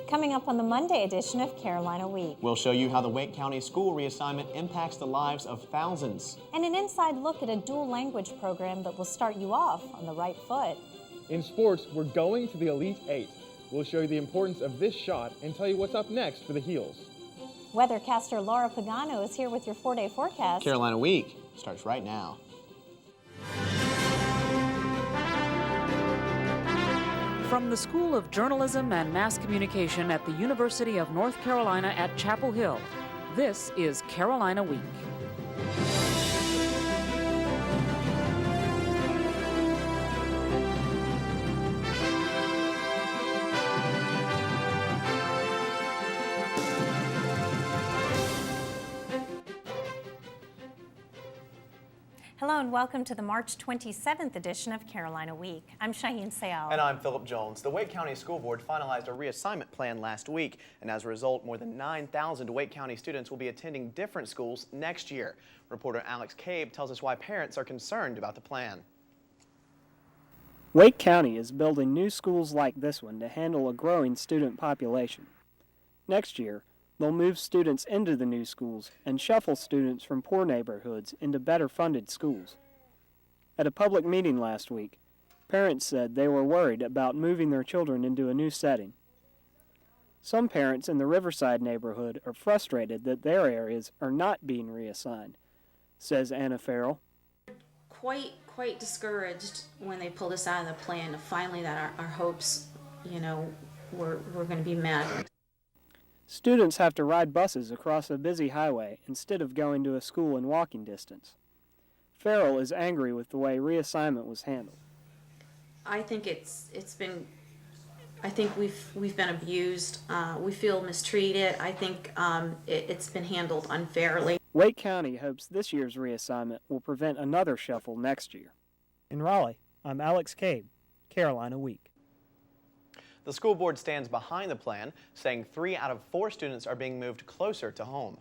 Coming up on the Monday edition of Carolina Week. We'll show you how the Wake County school reassignment impacts the lives of thousands. And an inside look at a dual language program that will start you off on the right foot. In sports, we're going to the Elite Eight. We'll show you the importance of this shot and tell you what's up next for the Heels. Weathercaster Laura Pagano is here with your 4-day forecast. Carolina Week starts right now. From the School of Journalism and Mass Communication at the University of North Carolina at Chapel Hill, this is Carolina Week. Hello and welcome to the March 27th edition of Carolina Week. I'm Shaheen Sayal. And I'm Philip Jones. The Wake County School Board finalized a reassignment plan last week, and as a result, more than 9,000 Wake County students will be attending different schools next year. Reporter Alex Cabe tells us why parents are concerned about the plan. Wake County is building new schools like this one to handle a growing student population. Next year, they'll move students into the new schools and shuffle students from poor neighborhoods into better-funded schools. At a public meeting last week, parents said they were worried about moving their children into a new setting. Some parents in the Riverside neighborhood are frustrated that their areas are not being reassigned, says Anna Farrell. Quite discouraged when they pulled us out of the plan. Finally, that our hopes, were going to be met. Students have to ride buses across a busy highway instead of going to a school in walking distance. Farrell is angry with the way reassignment was handled. I think we've been abused. We feel mistreated. I think it's been handled unfairly. Wake County hopes this year's reassignment will prevent another shuffle next year. In Raleigh, I'm Alex Cabe, Carolina Week. The school board stands behind the plan, saying 3 out of 4 students are being moved closer to home.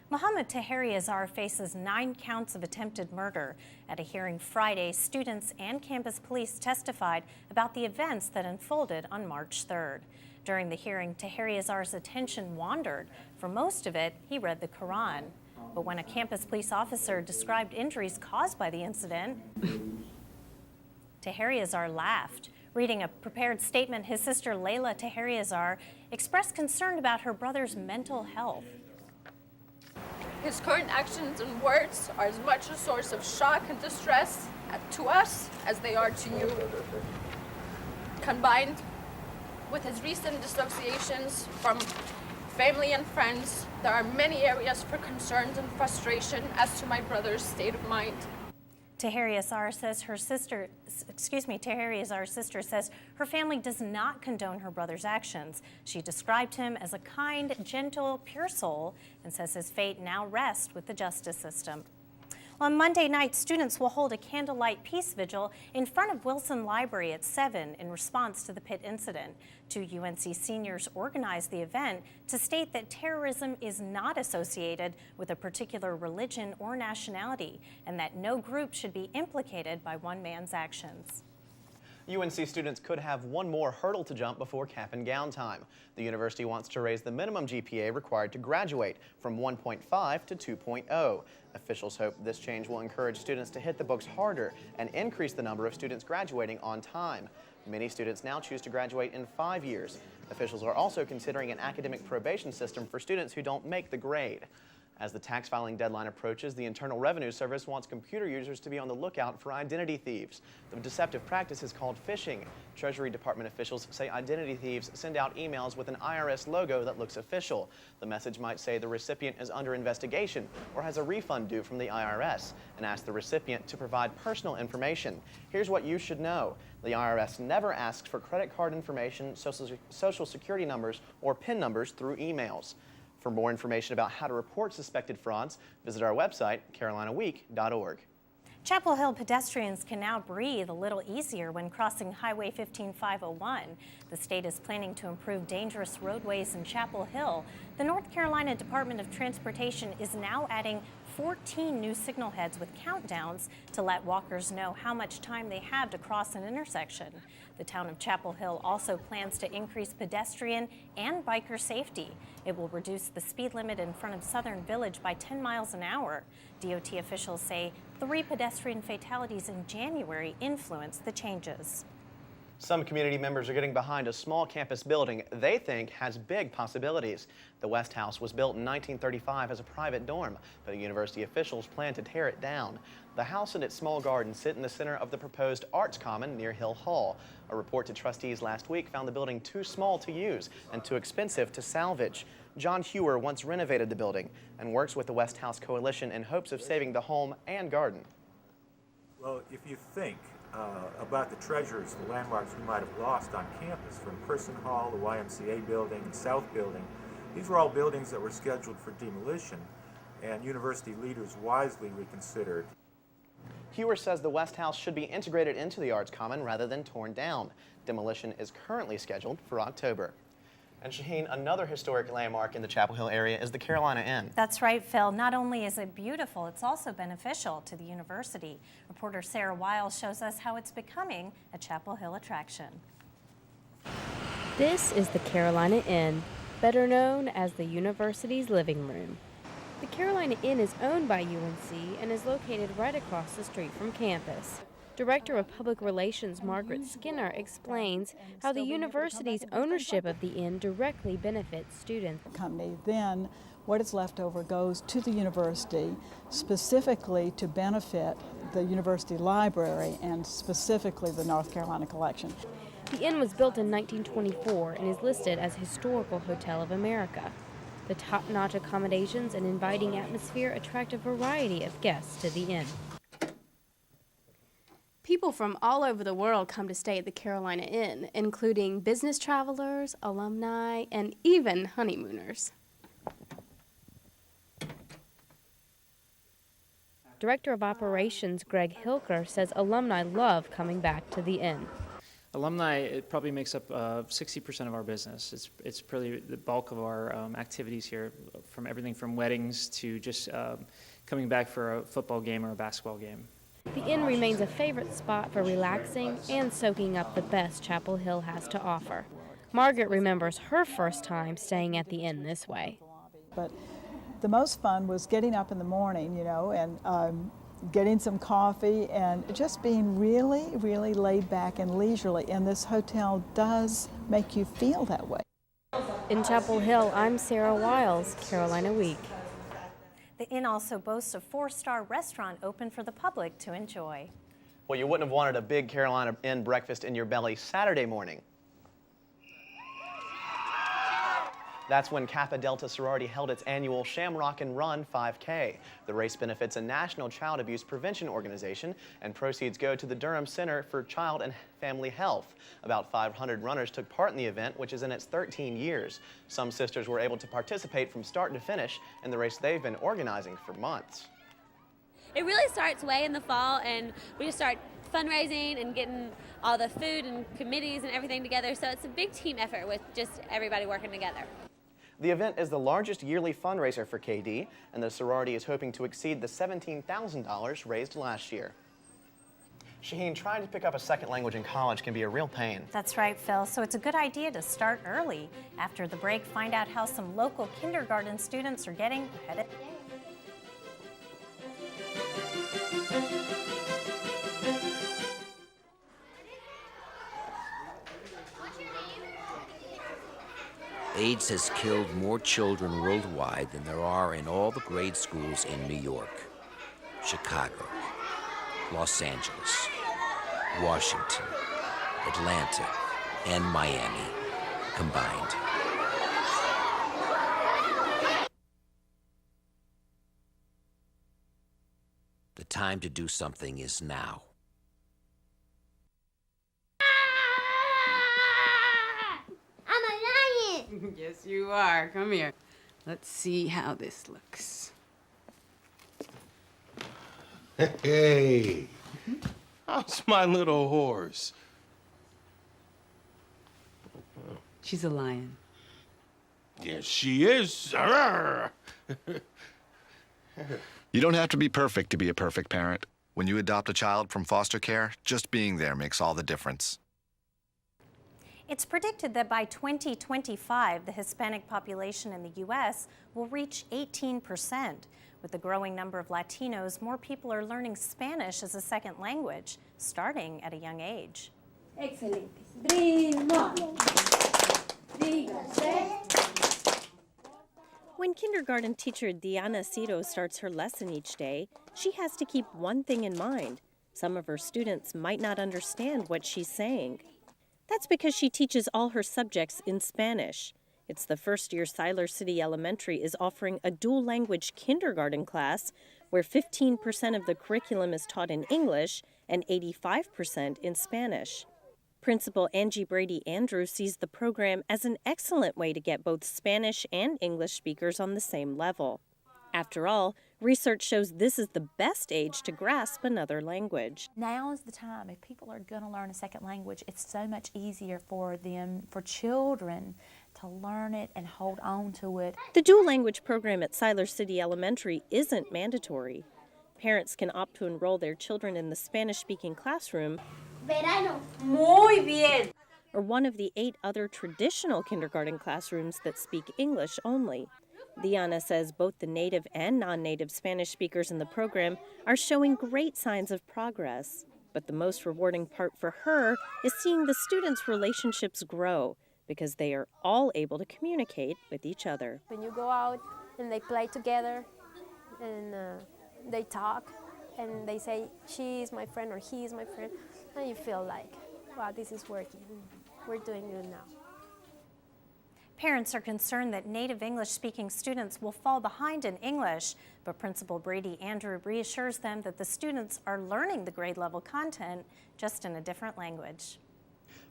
Mohammed Taheri Azar faces 9 counts of attempted murder. At a hearing Friday, students and campus police testified about the events that unfolded on March 3rd. During the hearing, Taheri Azar's attention wandered. For most of it, he read the Quran. But when a campus police officer described injuries caused by the incident, Taheri Azar laughed. Reading a prepared statement, his sister Layla Taheri Azar expressed concern about her brother's mental health. His current actions and words are as much a source of shock and distress to us as they are to you. Combined with his recent dissociations from family and friends, there are many areas for concerns and frustration as to my brother's state of mind. Taheri Azar's sister says her family does not condone her brother's actions. She described him as a kind, gentle, pure soul and says his fate now rests with the justice system. On Monday night, students will hold a candlelight peace vigil in front of Wilson Library at 7 in response to the Pitt incident. 2 UNC seniors organized the event to state that terrorism is not associated with a particular religion or nationality and that no group should be implicated by one man's actions. UNC students could have one more hurdle to jump before cap and gown time. The university wants to raise the minimum GPA required to graduate from 1.5 to 2.0. Officials hope this change will encourage students to hit the books harder and increase the number of students graduating on time. Many students now choose to graduate in 5 years. Officials are also considering an academic probation system for students who don't make the grade. As the tax filing deadline approaches, the Internal Revenue Service wants computer users to be on the lookout for identity thieves. The deceptive practice is called phishing. Treasury Department officials say identity thieves send out emails with an IRS logo that looks official. The message might say the recipient is under investigation or has a refund due from the IRS and ask the recipient to provide personal information. Here's what you should know. The IRS never asks for credit card information, social security numbers, or PIN numbers through emails. For more information about how to report suspected frauds, visit our website, carolinaweek.org. Chapel Hill pedestrians can now breathe a little easier when crossing Highway 15501. The state is planning to improve dangerous roadways in Chapel Hill. The North Carolina Department of Transportation is now adding 14 new signal heads with countdowns to let walkers know how much time they have to cross an intersection. The town of Chapel Hill also plans to increase pedestrian and biker safety. It will reduce the speed limit in front of Southern Village by 10 miles an hour. DOT officials say 3 pedestrian fatalities in January influenced the changes. Some community members are getting behind a small campus building they think has big possibilities. The West House was built in 1935 as a private dorm, but university officials plan to tear it down. The house and its small garden sit in the center of the proposed Arts Common near Hill Hall. A report to trustees last week found the building too small to use and too expensive to salvage. John Hewer once renovated the building and works with the West House Coalition in hopes of saving the home and garden. Well, if you think about the treasures, the landmarks we might have lost on campus, from Person Hall, the YMCA building, and South Building, these were all buildings that were scheduled for demolition, and university leaders wisely reconsidered. Hewer says the West House should be integrated into the Arts Common rather than torn down. Demolition is currently scheduled for October. And Shaheen, another historic landmark in the Chapel Hill area is the Carolina Inn. That's right, Phil. Not only is it beautiful, it's also beneficial to the university. Reporter Sarah Wiles shows us how it's becoming a Chapel Hill attraction. This is the Carolina Inn, better known as the university's living room. The Carolina Inn is owned by UNC and is located right across the street from campus. Director of Public Relations Margaret Skinner explains how the university's ownership of the inn directly benefits students. Then what is left over goes to the university specifically to benefit the university library and specifically the North Carolina collection. The inn was built in 1924 and is listed as Historical Hotel of America. The top-notch accommodations and inviting atmosphere attract a variety of guests to the inn. People from all over the world come to stay at the Carolina Inn, including business travelers, alumni, and even honeymooners. Director of Operations Greg Hilker says alumni love coming back to the inn. Alumni, it probably makes up 60% of our business. It's probably the bulk of our activities here, from everything from weddings to just coming back for a football game or a basketball game. The inn remains a favorite spot for relaxing and soaking up the best Chapel Hill has to offer. Margaret remembers her first time staying at the inn this way. But the most fun was getting up in the morning, and getting some coffee and just being really, really laid back and leisurely. And this hotel does make you feel that way. In Chapel Hill, I'm Sarah Wiles, Carolina Week. The inn also boasts a 4-star restaurant open for the public to enjoy. Well, you wouldn't have wanted a big Carolina Inn breakfast in your belly Saturday morning. That's when Kappa Delta Sorority held its annual Shamrock and Run 5K. The race benefits a national child abuse prevention organization, and proceeds go to the Durham Center for Child and Family Health. About 500 runners took part in the event, which is in its 13 years. Some sisters were able to participate from start to finish in the race they've been organizing for months. It really starts way in the fall, and we just start fundraising and getting all the food and committees and everything together, so it's a big team effort with just everybody working together. The event is the largest yearly fundraiser for KD, and the sorority is hoping to exceed the $17,000 raised last year. Shaheen, trying to pick up a second language in college can be a real pain. That's right, Phil. So it's a good idea to start early. After the break, find out how some local kindergarten students are getting ahead. AIDS has killed more children worldwide than there are in all the grade schools in New York, Chicago, Los Angeles, Washington, Atlanta, and Miami combined. The time to do something is now. Yes, you are. Come here. Let's see how this looks. Hey, how's my little horse? She's a lion. Yes, she is. You don't have to be perfect to be a perfect parent. When you adopt a child from foster care, just being there makes all the difference. It's predicted that by 2025, the Hispanic population in the U.S. will reach 18%. With the growing number of Latinos, more people are learning Spanish as a second language, starting at a young age. Excelente. When kindergarten teacher Diana Ciro starts her lesson each day, she has to keep one thing in mind. Some of her students might not understand what she's saying. That's because she teaches all her subjects in Spanish. It's the first year Siler City Elementary is offering a dual language kindergarten class where 15% of the curriculum is taught in English and 85% in Spanish. Principal Angie Brady Andrew sees the program as an excellent way to get both Spanish and English speakers on the same level. After all, research shows this is the best age to grasp another language. Now is the time. If people are going to learn a second language, it's so much easier for them, for children, to learn it and hold on to it. The dual language program at Siler City Elementary isn't mandatory. Parents can opt to enroll their children in the Spanish-speaking classroom Verano. Muy bien. or one of the 8 other traditional kindergarten classrooms that speak English only. Diana says both the native and non-native Spanish speakers in the program are showing great signs of progress. But the most rewarding part for her is seeing the students' relationships grow because they are all able to communicate with each other. When you go out and they play together and they talk and they say, she is my friend or he is my friend, and you feel like, wow, this is working. We're doing good now. Parents are concerned that native English-speaking students will fall behind in English, but Principal Brady Andrew reassures them that the students are learning the grade-level content, just in a different language.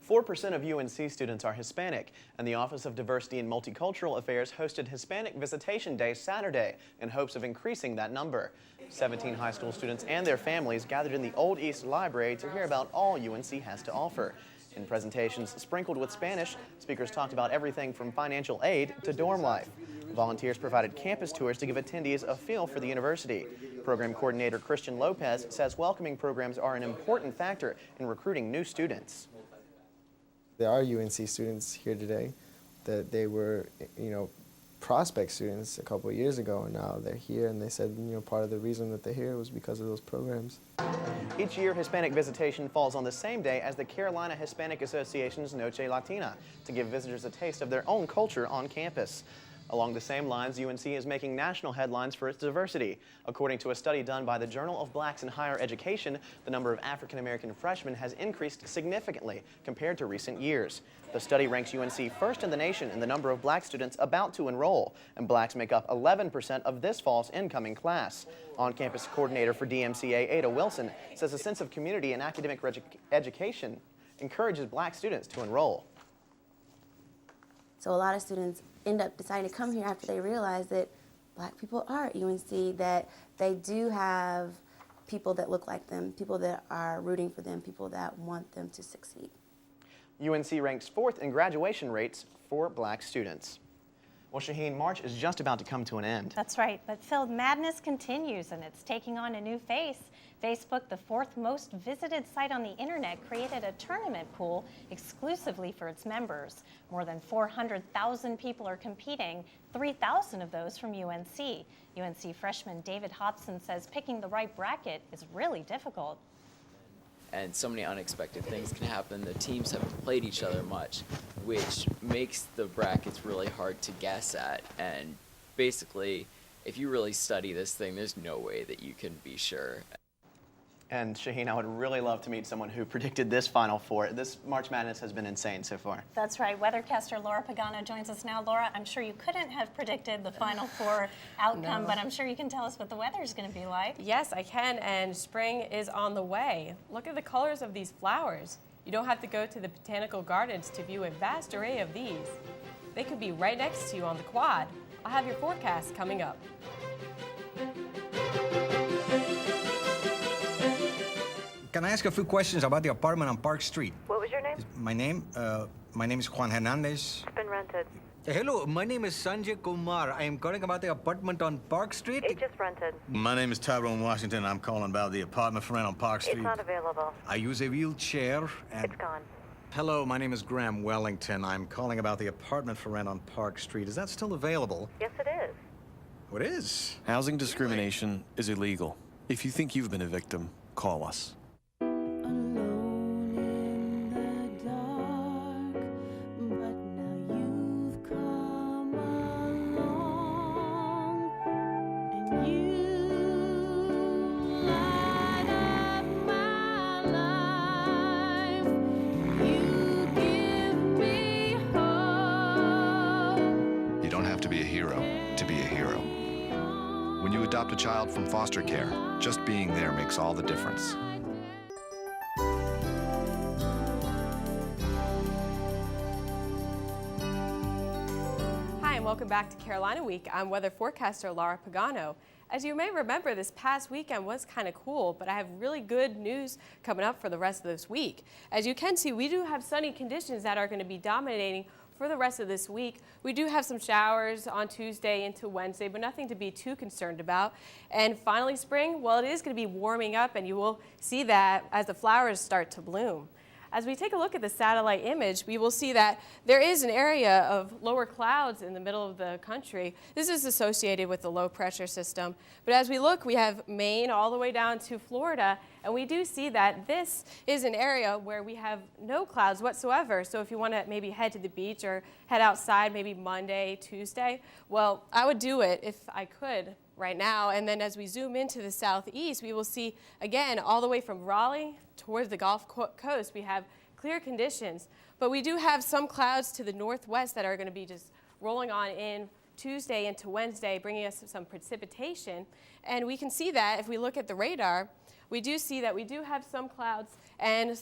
4% of UNC students are Hispanic, and the Office of Diversity and Multicultural Affairs hosted Hispanic Visitation Day Saturday in hopes of increasing that number. 17 high school students and their families gathered in the Old East Library to hear about all UNC has to offer. In presentations sprinkled with Spanish, speakers talked about everything from financial aid to dorm life. Volunteers provided campus tours to give attendees a feel for the university. Program coordinator Christian Lopez says welcoming programs are an important factor in recruiting new students. There are UNC students here today that they were, prospect students a couple of years ago, and now they're here, and they said, part of the reason that they're here was because of those programs. Each year, Hispanic Visitation falls on the same day as the Carolina Hispanic Association's Noche Latina to give visitors a taste of their own culture on campus. Along the same lines, UNC is making national headlines for its diversity. According to a study done by the Journal of Blacks in Higher Education, the number of African-American freshmen has increased significantly compared to recent years. The study ranks UNC first in the nation in the number of black students about to enroll, and blacks make up 11% of this fall's incoming class. On-campus coordinator for DMCA, Ada Wilson, says a sense of community and academic education encourages black students to enroll. So a lot of students end up deciding to come here after they realize that black people are at UNC, that they do have people that look like them, people that are rooting for them, people that want them to succeed. UNC ranks 4th in graduation rates for black students. Well, Shaheen, March is just about to come to an end. That's right, but Phil, madness continues and it's taking on a new face. Facebook, the 4th most visited site on the internet, created a tournament pool exclusively for its members. More than 400,000 people are competing, 3,000 of those from UNC. UNC freshman David Hobson says picking the right bracket is really difficult. And so many unexpected things can happen. The teams haven't played each other much, which makes the brackets really hard to guess at. And basically, if you really study this thing, there's no way that you can be sure. And Shaheen, I would really love to meet someone who predicted this Final Four. This March Madness has been insane so far. That's right. Weathercaster Laura Pagano joins us now. Laura, I'm sure you couldn't have predicted the Final Four outcome, but I'm sure you can tell us what the weather is going to be like. Yes, I can, and spring is on the way. Look at the colors of these flowers. You don't have to go to the botanical gardens to view a vast array of these. They could be right next to you on the quad. I'll have your forecast coming up. Can I ask a few questions about the apartment on Park Street? What was your name? My name is Juan Hernandez. It's been rented. Hello, my name is Sanjay Kumar. I am calling about the apartment on Park Street. It just rented. My name is Tyrone Washington. I'm calling about the apartment for rent on Park Street. It's not available. I use a wheelchair and... It's gone. Hello, my name is Graham Wellington. I'm calling about the apartment for rent on Park Street. Is that still available? Yes, it is. Oh, it is? Housing discrimination is illegal. If you think you've been a victim, call us. You don't have to be a hero to be a hero. When you adopt a child from foster care, just being there makes all the difference. Hi, and welcome back to Carolina Week. I'm weather forecaster Laura Pagano. As you may remember, this past weekend was kind of cool, but I have really good news coming up for the rest of this week. As you can see, we do have sunny conditions that are going to be dominating for the rest of this week. We do have some showers on Tuesday into Wednesday, but nothing to be too concerned about. And finally, spring, well, it is going to be warming up, and you will see that as the flowers start to bloom. As we take a look at the satellite image, we will see that there is an area of lower clouds in the middle of the country. This is associated with the low pressure system. But as we look, we have Maine all the way down to Florida, and we do see that this is an area where we have no clouds whatsoever. So if you want to maybe head to the beach or head outside maybe Monday, Tuesday, well, I would do it if I could right now. And then as we zoom into the southeast, we will see, again, all the way from Raleigh towards the Gulf Coast, we have clear conditions. But we do have some clouds to the northwest that are going to be just rolling on in Tuesday into Wednesday, bringing us some precipitation. And we can see that if we look at the radar, we do see that we do have some clouds and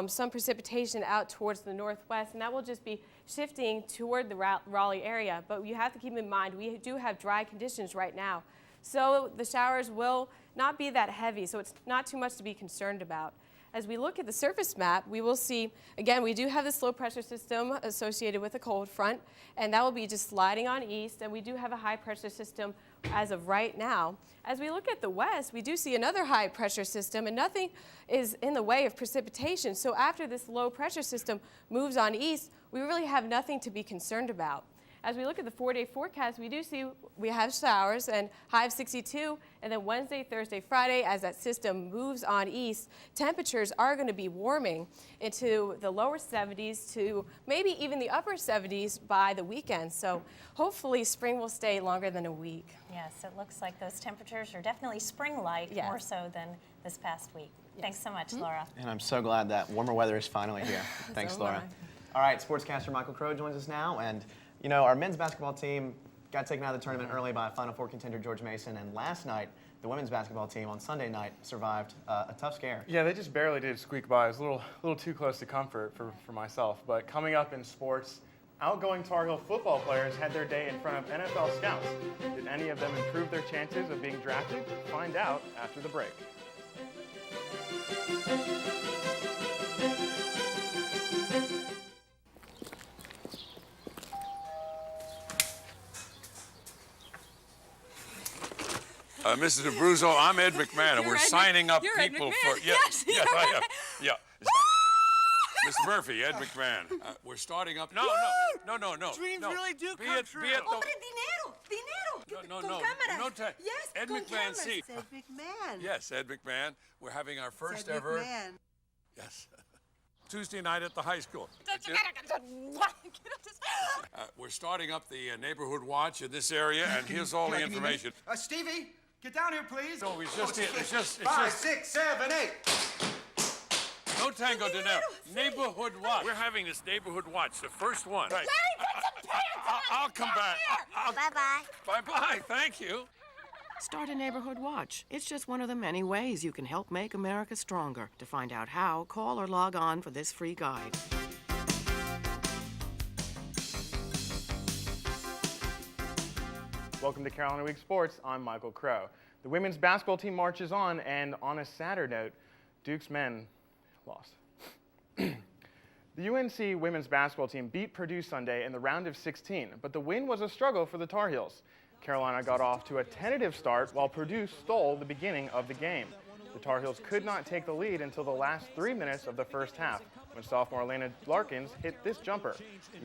some precipitation out towards the northwest, and that will just be shifting toward the Raleigh area. But you have to keep in mind, we do have dry conditions right now. So the showers will not be that heavy, so it's not too much to be concerned about. As we look at the surface map, we will see, again, we do have this low pressure system associated with a cold front, and that will be just sliding on east, and we do have a high pressure system as of right now. As we look at the west, we do see another high pressure system, and nothing is in the way of precipitation. So after this low pressure system moves on east, we really have nothing to be concerned about. As we look at the 4-day forecast, we do see we have showers and high of 62, and then Wednesday, Thursday, Friday, as that system moves on east, temperatures are going to be warming into the lower 70s to maybe even the upper 70s by the weekend. So hopefully spring will stay longer than a week. Yes, it looks like those temperatures are definitely spring-like, Yes. more so than this past week. Thanks so much, Laura. And I'm so glad that warmer weather is finally here. Thanks, So Laura. am All right, sportscaster Michael Crow joins us now. And, you know, our men's basketball team got taken out of the tournament early by Final Four contender George Mason. And last night, the women's basketball team on Sunday night survived a tough scare. Yeah, they just barely did squeak by. It was a little too close to comfort for myself. But coming up in sports, outgoing Tar Heel football players had their day in front of NFL scouts. Did any of them improve their chances of being drafted? Find out after the break. Mrs. Abruzzo, I'm Ed McMahon, and we're signing up people for... Yes, I am. Yeah. Mr. Murphy, Ed McMahon. We're starting up... No. Dreams really do come true. Hombre, dinero. No. Con cámaras. No time. Yes, Ed con McMahon, cameras. see. Ed McMahon. Yes, Ed McMahon. We're having our first Ed ever... McMahon. Yes. Tuesday night at the high school. We're starting up the neighborhood watch in this area, and here's all the information. Stevie, get down here, please. No, it's just 5, 6, 7, 8. No tango dinero. Neighborhood watch. We're having this neighborhood watch, the first one. Right. I'll come back. Bye-bye. Bye-bye. Thank you. Start a neighborhood watch. It's just one of the many ways you can help make America stronger. To find out how, call or log on for this free guide. Welcome to Carolina Week Sports. I'm Michael Crow. The women's basketball team marches on, and on a sadder note, Duke's men lost. The UNC women's basketball team beat Purdue Sunday in the round of 16, but the win was a struggle for the Tar Heels. Carolina got off to a tentative start while Purdue stole the beginning of the game. The Tar Heels could not take the lead until the last 3 minutes of the first half, when sophomore Elena Larkins hit this jumper.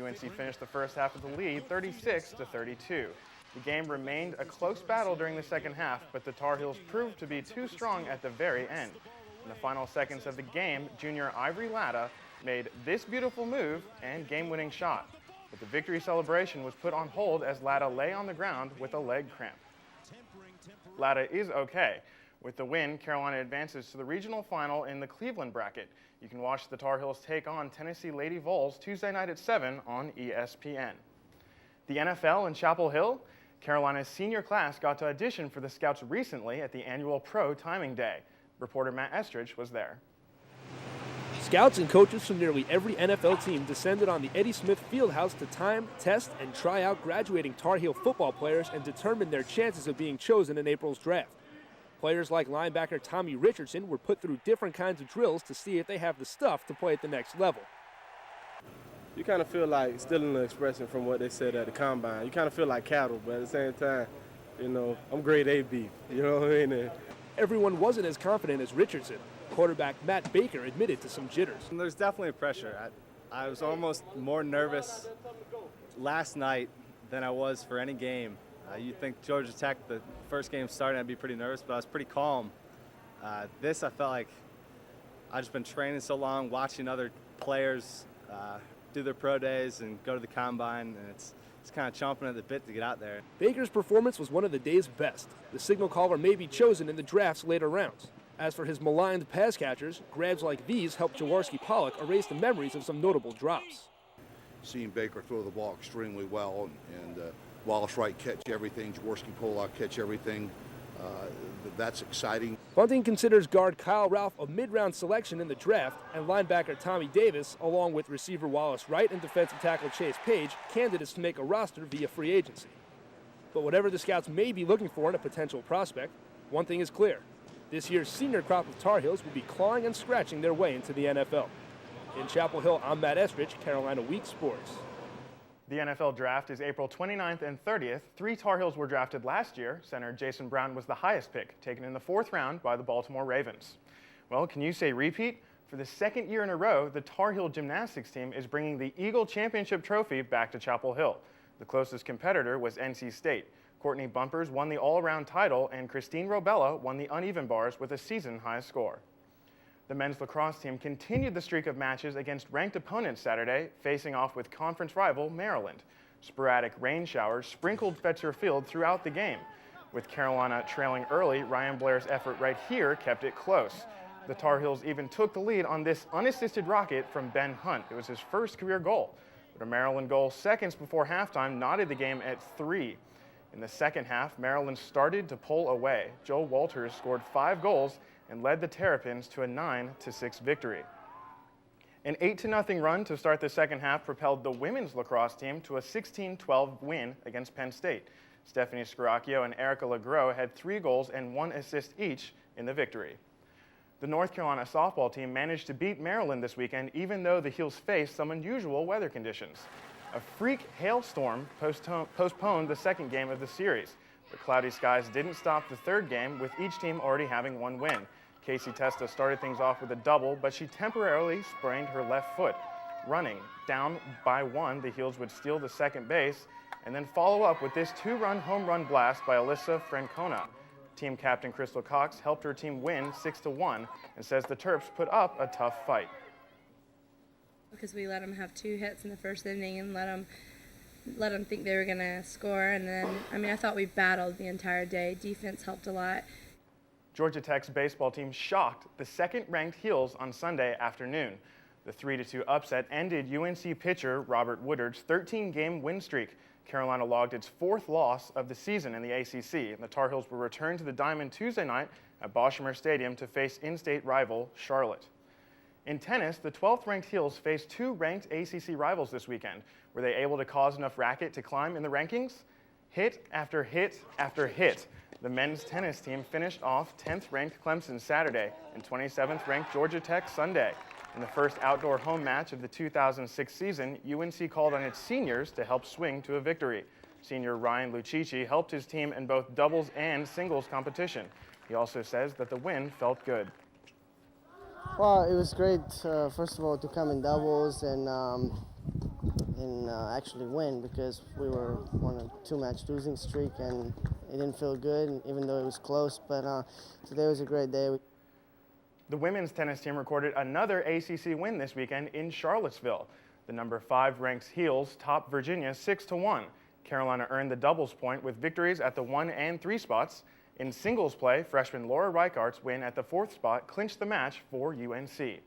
UNC finished the first half with the lead 36-32. The game remained a close battle during the second half, but the Tar Heels proved to be too strong at the very end. In the final seconds of the game, junior Ivory Latta made this beautiful move and game-winning shot. But the victory celebration was put on hold as Latta lay on the ground with a leg cramp. Latta is okay. With the win, Carolina advances to the regional final in the Cleveland bracket. You can watch the Tar Heels take on Tennessee Lady Vols Tuesday night at 7 on ESPN. The NFL in Chapel Hill, Carolina's senior class got to audition for the Scouts recently at the annual Pro Timing Day. Reporter Matt Estridge was there. Scouts and coaches from nearly every NFL team descended on the Eddie Smith Fieldhouse to time, test, and try out graduating Tar Heel football players and determine their chances of being chosen in April's draft. Players like linebacker Tommy Richardson were put through different kinds of drills to see if they have the stuff to play at the next level. You kind of feel like stealing the expression from what they said at the combine. You kind of feel like cattle, but at the same time, you know, I'm grade A beef, you know what I mean? Everyone wasn't as confident as Richardson. Quarterback Matt Baker admitted to some jitters. There's definitely pressure. I was almost more nervous last night than I was for any game. You'd think Georgia Tech, the first game starting, I'd be pretty nervous, but I was pretty calm. This, I felt like I've just been training so long, watching other players do their pro days and go to the combine, and it's kind of chomping at the bit to get out there. Baker's performance was one of the day's best. The signal caller may be chosen in the draft's later rounds. As for his maligned pass catchers, grabs like these helped Jaworski Pollock erase the memories of some notable drops. Seeing Baker throw the ball extremely well and Wallace Wright catch everything, Jaworski Pollock catch everything, that's exciting. Bunting considers guard Kyle Ralph a mid-round selection in the draft, and linebacker Tommy Davis, along with receiver Wallace Wright and defensive tackle Chase Page, candidates to make a roster via free agency. But whatever the Scouts may be looking for in a potential prospect, one thing is clear. This year's senior crop of Tar Heels will be clawing and scratching their way into the NFL. In Chapel Hill, I'm Matt Estridge, Carolina Week Sports. The NFL draft is April 29th and 30th. 3 Tar Heels were drafted last year. Center Jason Brown was the highest pick, taken in the 4th round by the Baltimore Ravens. Well, can you say repeat? For the 2nd year in a row, the Tar Heel gymnastics team is bringing the Eagle Championship trophy back to Chapel Hill. The closest competitor was NC State. Courtney Bumpers won the all-around title, and Christine Robella won the uneven bars with a season-high score. The men's lacrosse team continued the streak of matches against ranked opponents Saturday, facing off with conference rival Maryland. Sporadic rain showers sprinkled Fetzer Field throughout the game. With Carolina trailing early, Ryan Blair's effort right here kept it close. The Tar Heels even took the lead on this unassisted rocket from Ben Hunt. It was his first career goal. But a Maryland goal seconds before halftime knotted the game at 3. In the second half, Maryland started to pull away. Joe Walters scored 5 goals and led the Terrapins to a 9-6 victory. An 8-0 run to start the second half propelled the women's lacrosse team to a 16-12 win against Penn State. Stephanie Scaracchio and Erica Legros had 3 goals and 1 assist each in the victory. The North Carolina softball team managed to beat Maryland this weekend, even though the Heels faced some unusual weather conditions. A freak hailstorm postponed the second game of the series. The cloudy skies didn't stop the third game, with each team already having 1 win. Casey Testa started things off with a double, but she temporarily sprained her left foot. Running down by 1, the Heels would steal the second base and then follow up with this 2-run home run blast by Alyssa Francona. Team captain Crystal Cox helped her team win 6-1 and says the Terps put up a tough fight. Because we let them have 2 hits in the first inning and let them think they were going to score. And then, I thought we battled the entire day. Defense helped a lot. Georgia Tech's baseball team shocked the second-ranked Heels on Sunday afternoon. The 3-2 upset ended UNC pitcher Robert Woodard's 13-game win streak. Carolina logged its 4th loss of the season in the ACC, and the Tar Heels will return to the Diamond Tuesday night at Boshamer Stadium to face in-state rival Charlotte. In tennis, the 12th-ranked Heels faced 2 ranked ACC rivals this weekend. Were they able to cause enough racket to climb in the rankings? Hit after hit after hit. The men's tennis team finished off 10th-ranked Clemson Saturday and 27th-ranked Georgia Tech Sunday. In the first outdoor home match of the 2006 season, UNC called on its seniors to help swing to a victory. Senior Ryan Lucici helped his team in both doubles and singles competition. He also says that the win felt good. Well, it was great, first of all, to come in doubles and actually win, because we were on a 2-match losing streak and it didn't feel good, even though it was close. But today was a great day. The women's tennis team recorded another ACC win this weekend in Charlottesville. The number 5 ranked Heels topped Virginia 6-1. Carolina earned the doubles point with victories at the 1 and 3 spots. In singles play, freshman Laura Reichardt's win at the 4th spot clinched the match for UNC.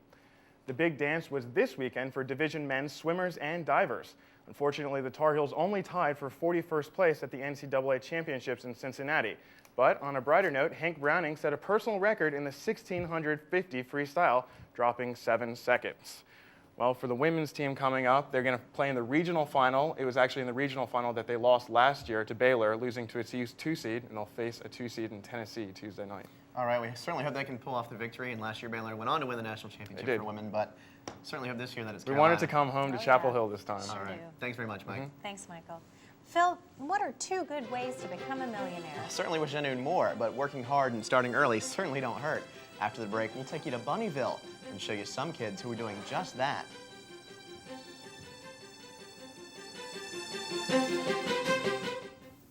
The big dance was this weekend for Division men's swimmers and divers. Unfortunately, the Tar Heels only tied for 41st place at the NCAA Championships in Cincinnati. But on a brighter note, Hank Browning set a personal record in the 1650 freestyle, dropping 7 seconds. Well, for the women's team coming up, they're going to play in the regional final. It was actually in the regional final that they lost last year to Baylor, losing to its 2 seed, and they'll face a 2 seed in Tennessee Tuesday night. All right, we certainly hope they can pull off the victory. And last year, Baylor went on to win the national championship for women, but certainly hope this year that it's We wanted to come home to Chapel Hill this time. All right. Thanks very much, Mike. Thanks, Michael. Phil, what are 2 good ways to become a millionaire? I certainly wish I knew more, but working hard and starting early certainly don't hurt. After the break, we'll take you to Bunnyville and show you some kids who are doing just that.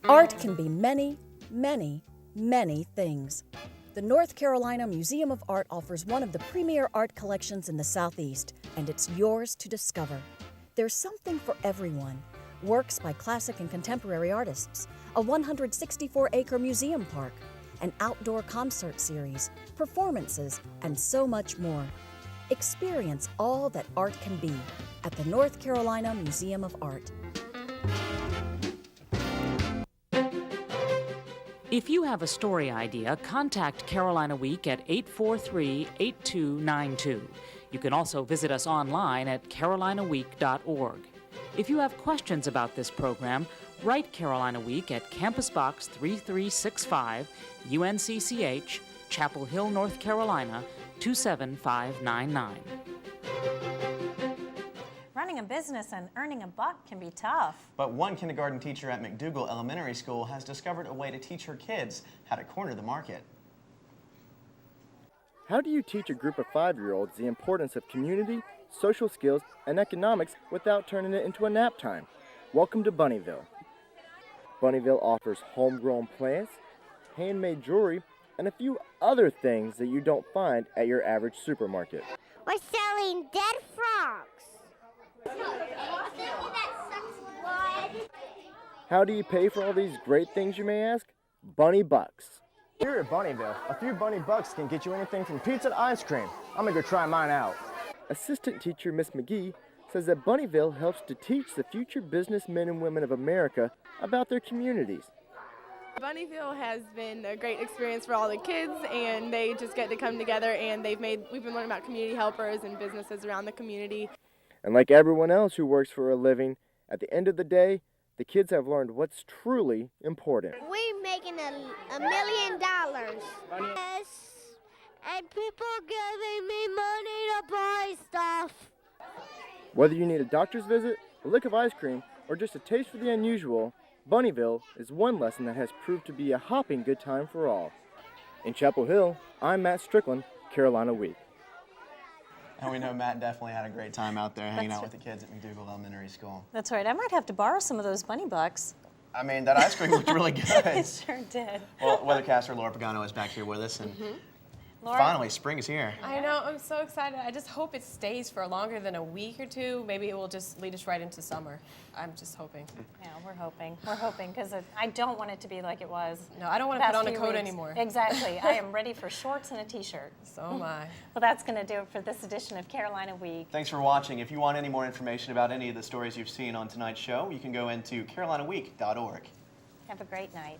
Art can be many, many, many things. The North Carolina Museum of Art offers one of the premier art collections in the Southeast, and it's yours to discover. There's something for everyone. Works by classic and contemporary artists, a 164-acre museum park, an outdoor concert series, performances, and so much more. Experience all that art can be at the North Carolina Museum of Art. If you have a story idea, contact Carolina Week at 843-8292. You can also visit us online at carolinaweek.org. If you have questions about this program, write Carolina Week at Campus Box 3365, UNCCH, Chapel Hill, North Carolina, 27599. Running a business and earning a buck can be tough. But one kindergarten teacher at McDougal Elementary School has discovered a way to teach her kids how to corner the market. How do you teach a group of 5-year-olds the importance of community, social skills, and economics without turning it into a nap time? Welcome to Bunnyville. Bunnyville offers homegrown plants, handmade jewelry, and a few other things that you don't find at your average supermarket. We're selling dead frogs. How do you pay for all these great things, you may ask? Bunny Bucks. Here at Bunnyville, a few Bunny Bucks can get you anything from pizza to ice cream. I'm gonna go try mine out. Assistant teacher Miss McGee says that Bunnyville helps to teach the future businessmen and women of America about their communities. Bunnyville has been a great experience for all the kids, and they just get to come together, and we've been learning about community helpers and businesses around the community. And like everyone else who works for a living, at the end of the day, the kids have learned what's truly important. We're making $1 million. Yes, and people giving me money to buy stuff. Whether you need a doctor's visit, a lick of ice cream, or just a taste for the unusual, Bunnyville is one lesson that has proved to be a hopping good time for all. In Chapel Hill, I'm Matt Strickland, Carolina Week. And we know Matt definitely had a great time out there hanging out with the kids at McDougal Elementary School. That's right. I might have to borrow some of those bunny bucks. I mean, that ice cream looked really good. It sure did. Well, weathercaster Laura Pagano is back here with us, and Laura, finally, spring is here. I know. I'm so excited. I just hope it stays for longer than a week or two. Maybe it will just lead us right into summer. I'm just hoping. Yeah, we're hoping. We're hoping, because I don't want it to be like it was. No, I don't want to put on a coat anymore. Exactly. I am ready for shorts and a t-shirt. So am I. Well, that's going to do it for this edition of Carolina Week. Thanks for watching. If you want any more information about any of the stories you've seen on tonight's show, you can go into carolinaweek.org. Have a great night.